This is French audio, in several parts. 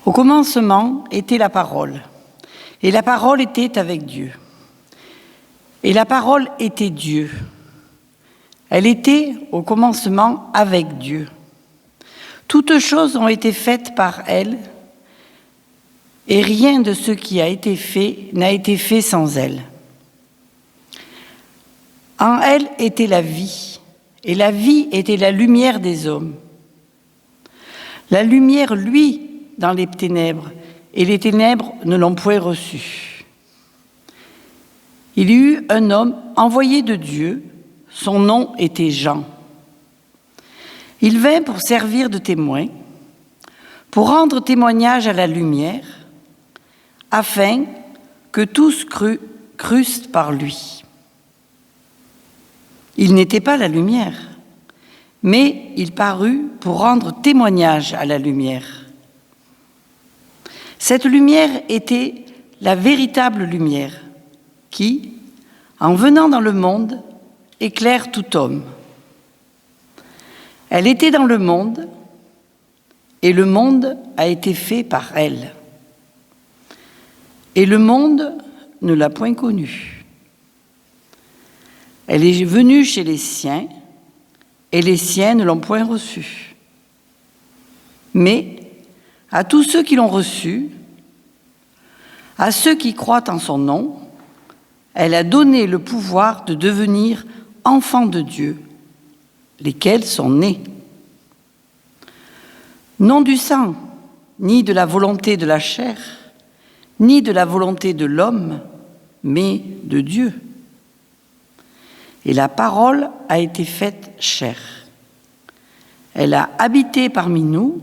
Au commencement était la parole, et la parole était avec Dieu. Et la parole était Dieu. Elle était au commencement avec Dieu. Toutes choses ont été faites par elle, et rien de ce qui a été fait n'a été fait sans elle. En elle était la vie, et la vie était la lumière des hommes. La lumière, lui, dans les ténèbres, et les ténèbres ne l'ont point reçue. Il y eut un homme envoyé de Dieu, son nom était Jean. Il vint pour servir de témoin, pour rendre témoignage à la lumière, afin que tous crussent par lui. Il n'était pas la lumière, mais il parut pour rendre témoignage à la lumière. Cette lumière était la véritable lumière qui, en venant dans le monde, éclaire tout homme. Elle était dans le monde, et le monde a été fait par elle. Et le monde ne l'a point connue. Elle est venue chez les siens, et les siens ne l'ont point reçue. Mais à tous ceux qui l'ont reçue, à ceux qui croient en son nom, elle a donné le pouvoir de devenir enfants de Dieu, lesquels sont nés. Non du sang, ni de la volonté de la chair, ni de la volonté de l'homme, mais de Dieu. Et la parole a été faite chair. Elle a habité parmi nous,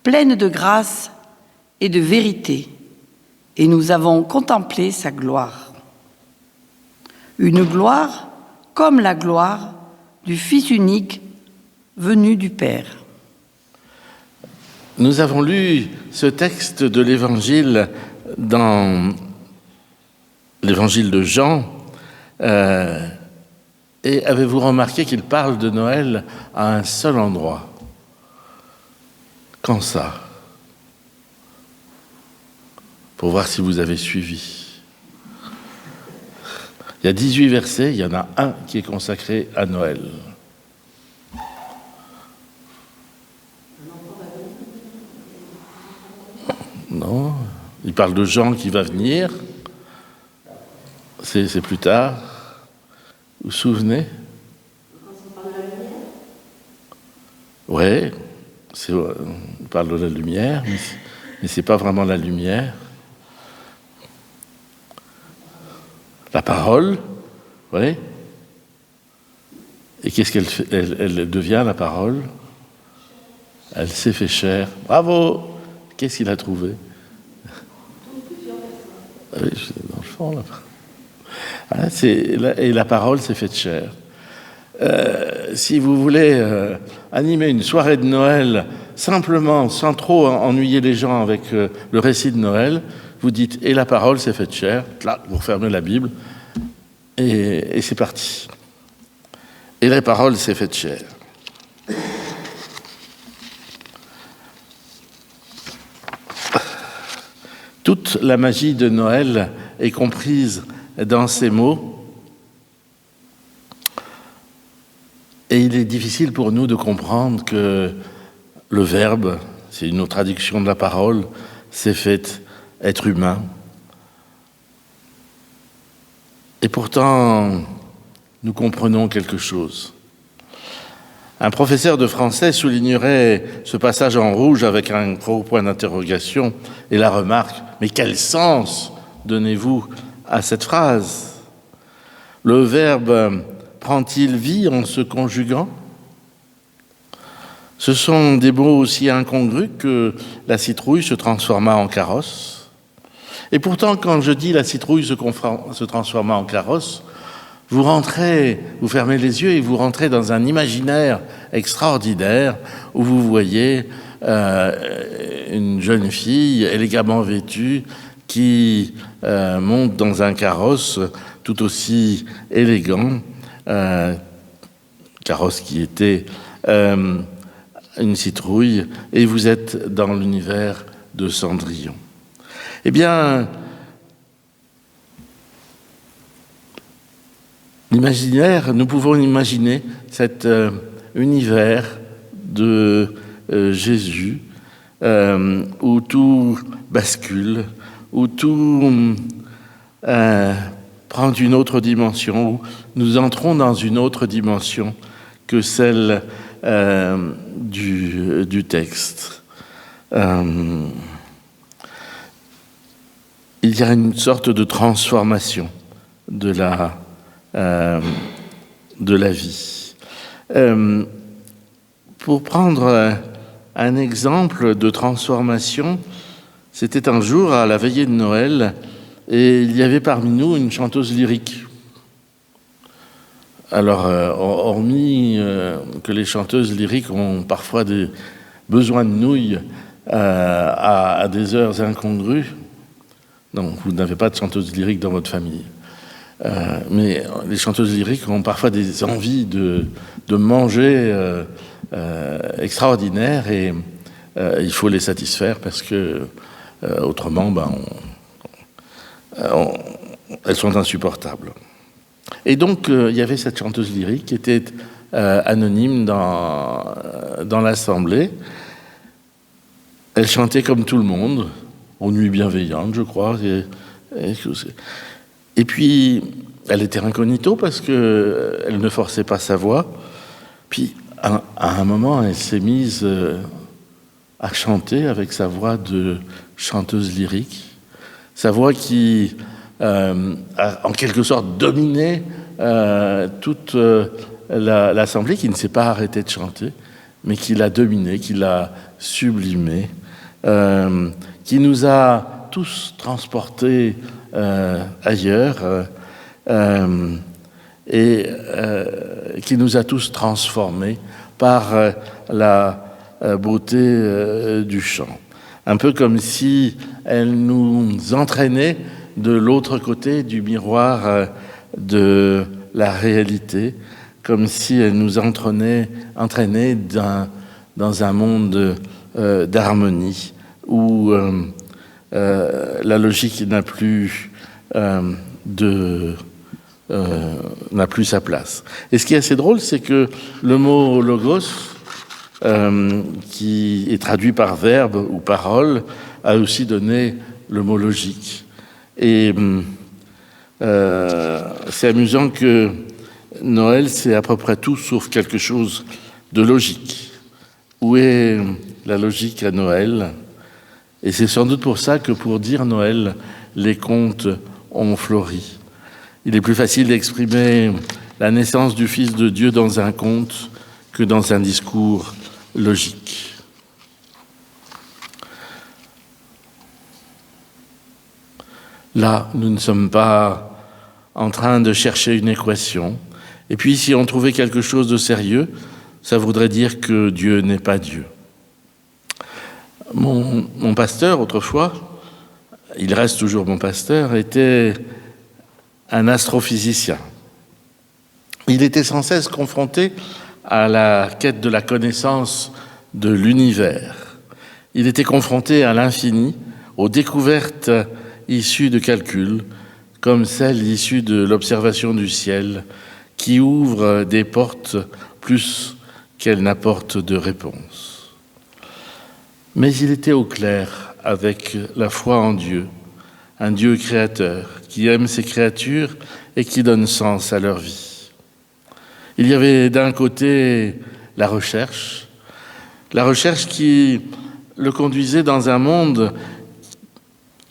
pleine de grâce et de vérité, et nous avons contemplé sa gloire. Une gloire comme la gloire du Fils unique venu du Père. Nous avons lu ce texte de l'Évangile dans l'Évangile de Jean. Et avez-vous remarqué qu'il parle de Noël à un seul endroit? Quand ça? Pour voir si vous avez suivi. Il y a 18 versets, il y en a un qui est consacré à Noël. Non, il parle de Jean qui va venir. C'est plus tard. Vous vous souvenez? Oui, on parle de la lumière, mais ce n'est pas vraiment la lumière. La parole, oui. Et qu'est-ce qu'elle fait? Elle devient, la parole. Elle s'est fait chair. Bravo! Qu'est-ce qu'il a trouvé? Oui, dans le fond, là. Voilà, et la parole s'est faite chair. Si vous voulez animer une soirée de Noël simplement, sans trop ennuyer les gens avec le récit de Noël, vous dites « et la parole s'est faite chair », là, vous fermez la Bible, et c'est parti. Et la parole s'est faite chair. Toute la magie de Noël est comprise dans ces mots. Et il est difficile pour nous de comprendre que le Verbe, c'est une autre traduction de la parole, s'est fait être humain. Et pourtant, nous comprenons quelque chose. Un professeur de français soulignerait ce passage en rouge avec un gros point d'interrogation et la remarque « Mais quel sens donnez-vous à cette phrase? Le Verbe prend-il vie en se conjuguant? Ce sont des mots aussi incongrus que la citrouille se transforma en carrosse. Et pourtant, quand je dis la citrouille se transforma en carrosse, vous fermez les yeux et vous rentrez dans un imaginaire extraordinaire où vous voyez une jeune fille élégamment vêtue qui monte dans un carrosse tout aussi élégant, carrosse qui était une citrouille, et vous êtes dans l'univers de Cendrillon. Eh bien, l'imaginaire, nous pouvons imaginer cet univers de Jésus où tout bascule, où tout prend une autre dimension, où nous entrons dans une autre dimension que celle du texte. Il y a une sorte de transformation de la vie. Pour prendre un exemple de transformation, c'était un jour à la veillée de Noël, et il y avait parmi nous une chanteuse lyrique. Alors, hormis que les chanteuses lyriques ont parfois des besoins de nouilles à des heures incongrues, non, vous n'avez pas de chanteuse lyrique dans votre famille. Mais les chanteuses lyriques ont parfois des envies de manger extraordinaires, et il faut les satisfaire parce que autrement, elles sont insupportables. Et donc, il y avait cette chanteuse lyrique qui était anonyme dans l'assemblée. Elle chantait comme tout le monde, aux nuits bienveillantes, je crois. Et puis, elle était incognito parce qu'elle ne forçait pas sa voix. Puis, à un moment, elle s'est mise à chanter avec sa voix de chanteuse lyrique. Sa voix qui a en quelque sorte dominé toute l'assemblée, qui ne s'est pas arrêtée de chanter, mais qui l'a dominée, qui l'a sublimée, qui nous a tous transportés ailleurs et qui nous a tous transformés par la beauté du chant. Un peu comme si elle nous entraînait de l'autre côté du miroir de la réalité, comme si elle nous entraînait dans un monde d'harmonie où la logique n'a plus sa place. Et ce qui est assez drôle, c'est que le mot logos, qui est traduit par verbe ou parole, a aussi donné le mot logique. Et c'est amusant que Noël, c'est à peu près tout sauf quelque chose de logique. Où est la logique à Noël ? Et c'est sans doute pour ça que pour dire Noël, les contes ont fleuri. Il est plus facile d'exprimer la naissance du Fils de Dieu dans un conte que dans un discours logique. Là, nous ne sommes pas en train de chercher une équation. Et puis, si on trouvait quelque chose de sérieux, ça voudrait dire que Dieu n'est pas Dieu. Mon pasteur, autrefois, il reste toujours mon pasteur, était un astrophysicien. Il était sans cesse confronté à la quête de la connaissance de l'univers. Il était confronté à l'infini, aux découvertes issues de calculs, comme celles issues de l'observation du ciel, qui ouvrent des portes plus qu'elles n'apportent de réponses. Mais il était au clair avec la foi en Dieu, un Dieu créateur qui aime ses créatures et qui donne sens à leur vie. Il y avait d'un côté la recherche qui le conduisait dans un monde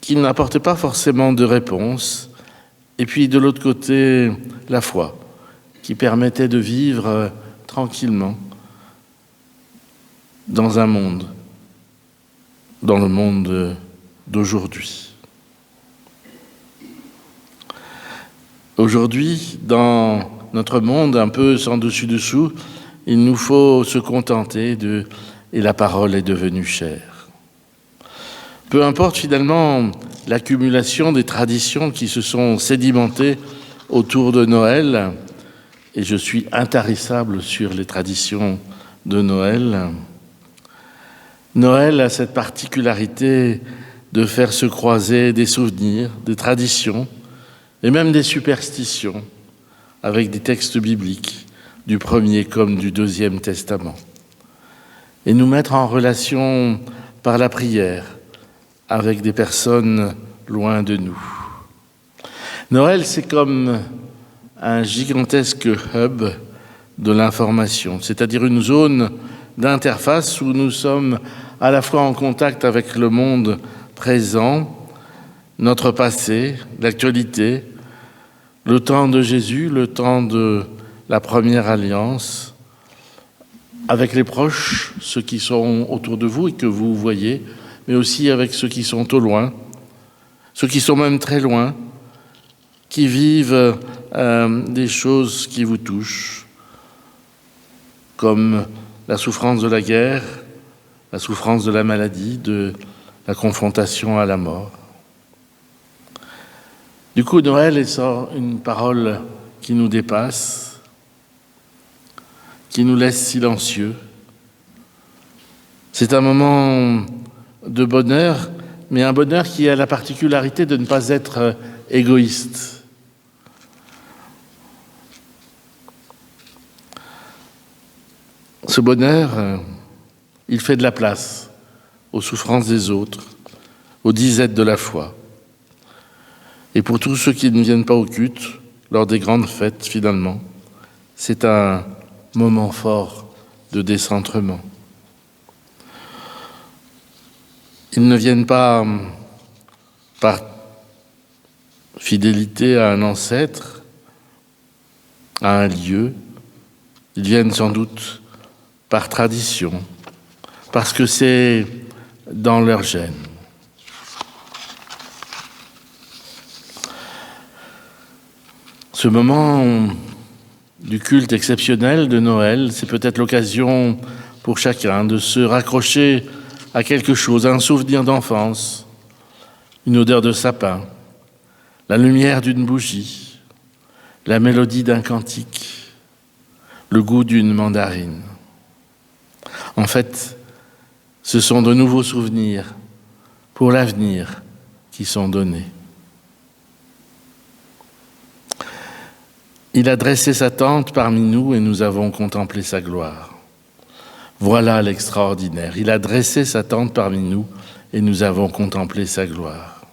qui n'apportait pas forcément de réponse, et puis de l'autre côté la foi qui permettait de vivre tranquillement dans le monde d'aujourd'hui. Aujourd'hui, dans notre monde un peu sans dessus-dessous, il nous faut se contenter et la parole est devenue chère. Peu importe finalement l'accumulation des traditions qui se sont sédimentées autour de Noël, et je suis intarissable sur les traditions de Noël, Noël a cette particularité de faire se croiser des souvenirs, des traditions et même des superstitions avec des textes bibliques du Premier comme du Deuxième Testament et nous mettre en relation par la prière avec des personnes loin de nous. Noël, c'est comme un gigantesque hub de l'information, c'est-à-dire une zone d'interface où nous sommes à la fois en contact avec le monde présent, notre passé, l'actualité, le temps de Jésus, le temps de la première alliance, avec les proches, ceux qui sont autour de vous et que vous voyez, mais aussi avec ceux qui sont au loin, ceux qui sont même très loin, qui vivent des choses qui vous touchent, comme la souffrance de la guerre, la souffrance de la maladie, de la confrontation à la mort. Du coup, Noël est une parole qui nous dépasse, qui nous laisse silencieux. C'est un moment de bonheur, mais un bonheur qui a la particularité de ne pas être égoïste. Ce bonheur, il fait de la place aux souffrances des autres, aux disettes de la foi. Et pour tous ceux qui ne viennent pas au culte, lors des grandes fêtes, finalement, c'est un moment fort de décentrement. Ils ne viennent pas par fidélité à un ancêtre, à un lieu. Ils viennent sans doute par tradition, parce que c'est dans leur gène. Ce moment du culte exceptionnel de Noël, c'est peut-être l'occasion pour chacun de se raccrocher à quelque chose, à un souvenir d'enfance, une odeur de sapin, la lumière d'une bougie, la mélodie d'un cantique, le goût d'une mandarine. En fait, ce sont de nouveaux souvenirs pour l'avenir qui sont donnés. Il a dressé sa tente parmi nous et nous avons contemplé sa gloire. Voilà l'extraordinaire. Il a dressé sa tente parmi nous et nous avons contemplé sa gloire.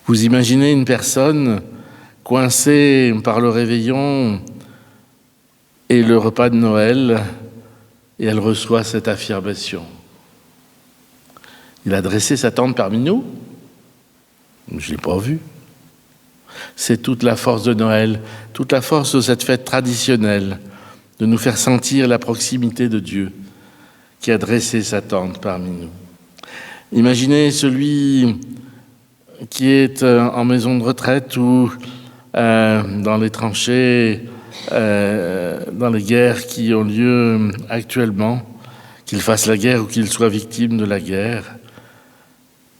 Vous imaginez une personne coincée par le réveillon et le repas de Noël, et elle reçoit cette affirmation. Il a dressé sa tente parmi nous? Je ne l'ai pas vu. C'est toute la force de Noël, toute la force de cette fête traditionnelle, de nous faire sentir la proximité de Dieu qui a dressé sa tente parmi nous. Imaginez celui qui est en maison de retraite ou dans les tranchées, dans les guerres qui ont lieu actuellement, qu'il fasse la guerre ou qu'il soit victime de la guerre,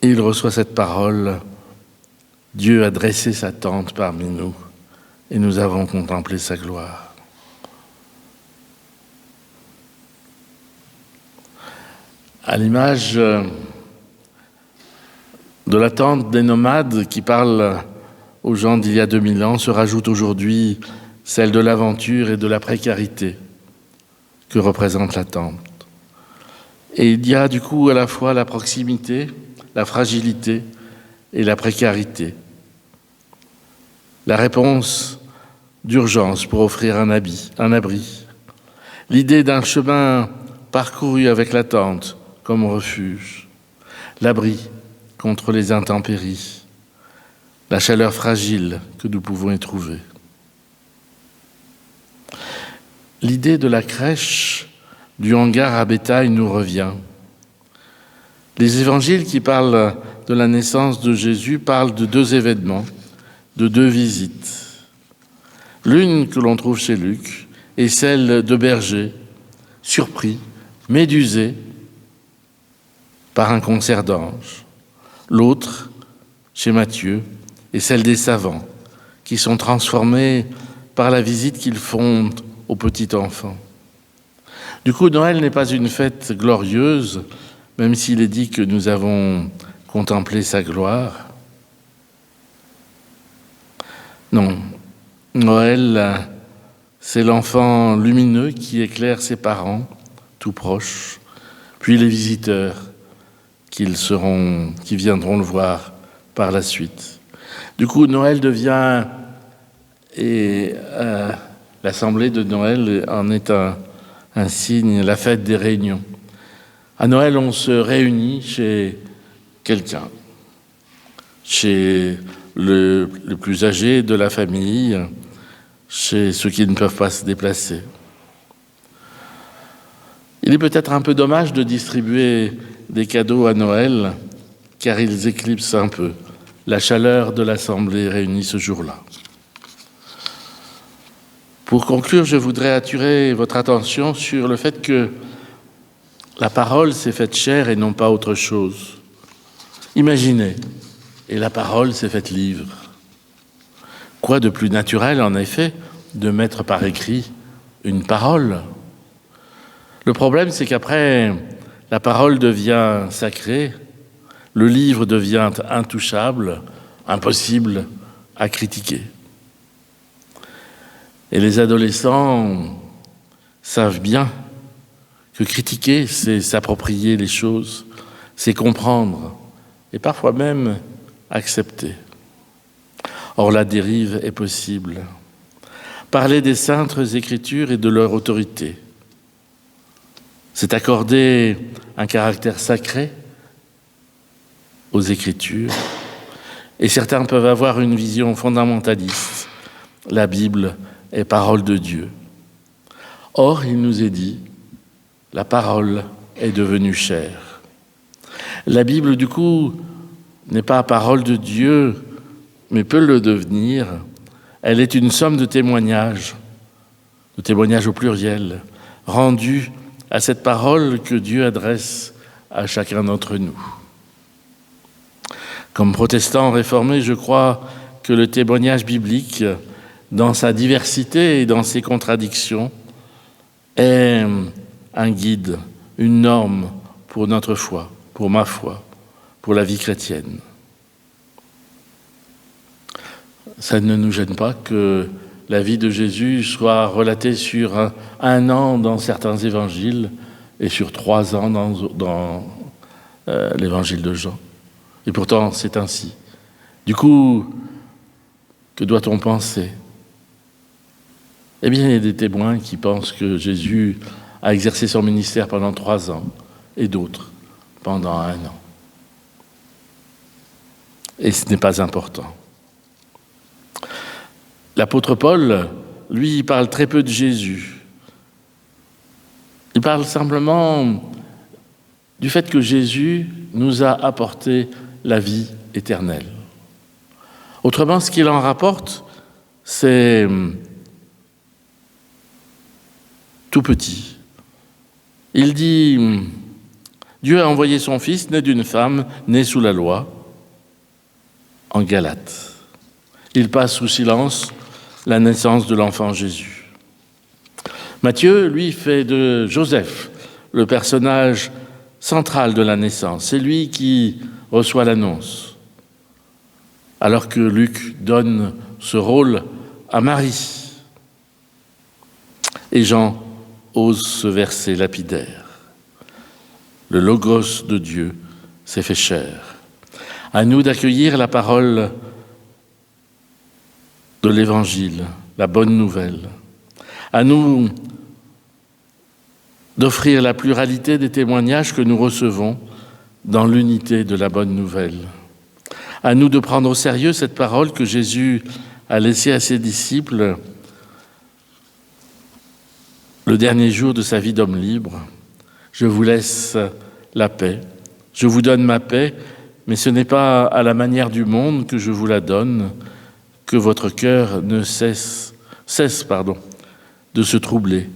et il reçoit cette parole: Dieu a dressé sa tente parmi nous et nous avons contemplé sa gloire. À l'image de la tente des nomades qui parle aux gens d'il y a 2000 ans, se rajoute aujourd'hui celle de l'aventure et de la précarité que représente la tente. Et il y a du coup à la fois la proximité, la fragilité et la précarité. La réponse d'urgence pour offrir un abri. L'idée d'un chemin parcouru avec la tente comme refuge. L'abri contre les intempéries. La chaleur fragile que nous pouvons y trouver. L'idée de la crèche, du hangar à bétail nous revient. Les évangiles qui parlent de la naissance de Jésus parlent de deux événements, de deux visites. L'une que l'on trouve chez Luc est celle de bergers, surpris, médusés par un concert d'anges. L'autre, chez Matthieu, est celle des savants, qui sont transformés par la visite qu'ils font au petit enfant. Du coup, Noël n'est pas une fête glorieuse, même s'il est dit que nous avons contemplé sa gloire. Non, Noël, c'est l'enfant lumineux qui éclaire ses parents, tout proches, puis les visiteurs qui viendront le voir par la suite. Du coup, Noël devient, et l'assemblée de Noël en est un signe, la fête des réunions. À Noël, on se réunit chez quelqu'un, chez le plus âgé de la famille, chez ceux qui ne peuvent pas se déplacer. Il est peut-être un peu dommage de distribuer des cadeaux à Noël, car ils éclipsent un peu la chaleur de l'assemblée réunie ce jour-là. Pour conclure, je voudrais attirer votre attention sur le fait que la parole s'est faite chair et non pas autre chose. Imaginez, et la parole s'est faite livre. Quoi de plus naturel, en effet, de mettre par écrit une parole ? Le problème, c'est qu'après, la parole devient sacrée, le livre devient intouchable, impossible à critiquer. Et les adolescents savent bien que critiquer, c'est s'approprier les choses, c'est comprendre, et parfois même accepter. Or, la dérive est possible. Parler des saintes Écritures et de leur autorité, c'est accorder un caractère sacré aux Écritures, et certains peuvent avoir une vision fondamentaliste. La Bible est parole de Dieu. Or, il nous est dit, la parole est devenue chair. La Bible, du coup, n'est pas parole de Dieu, mais peut le devenir. Elle est une somme de témoignages au pluriel, rendus à cette parole que Dieu adresse à chacun d'entre nous. Comme protestant réformé, je crois que le témoignage biblique, dans sa diversité et dans ses contradictions, est un guide, une norme pour notre foi, pour ma foi, pour la vie chrétienne. Ça ne nous gêne pas que la vie de Jésus soit relatée sur un an dans certains évangiles et sur 3 ans dans l'évangile de Jean. Et pourtant, c'est ainsi. Du coup, que doit-on penser ? Eh bien, il y a des témoins qui pensent que Jésus a exercé son ministère pendant 3 ans et d'autres pendant 1 an. Et ce n'est pas important. L'apôtre Paul, lui, il parle très peu de Jésus. Il parle simplement du fait que Jésus nous a apporté la vie éternelle. Autrement, ce qu'il en rapporte, c'est tout petit. Il dit, Dieu a envoyé son Fils, né d'une femme, né sous la loi, en Galates. Il passe sous silence la naissance de l'enfant Jésus. Matthieu, lui, fait de Joseph le personnage central de la naissance. C'est lui qui reçoit l'annonce, alors que Luc donne ce rôle à Marie. Et Jean ose ce verset lapidaire. Le Logos de Dieu s'est fait chair. À nous d'accueillir la parole de l'Évangile, la bonne nouvelle. À nous d'offrir la pluralité des témoignages que nous recevons dans l'unité de la bonne nouvelle. À nous de prendre au sérieux cette parole que Jésus a laissée à ses disciples le dernier jour de sa vie d'homme libre. Je vous laisse la paix, je vous donne ma paix, mais ce n'est pas à la manière du monde que je vous la donne, que votre cœur ne cesse de se troubler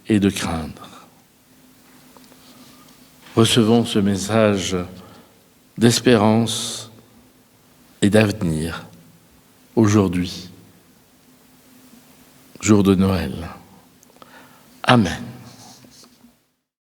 et de craindre. Recevons ce message d'espérance et d'avenir aujourd'hui, jour de Noël. Amen.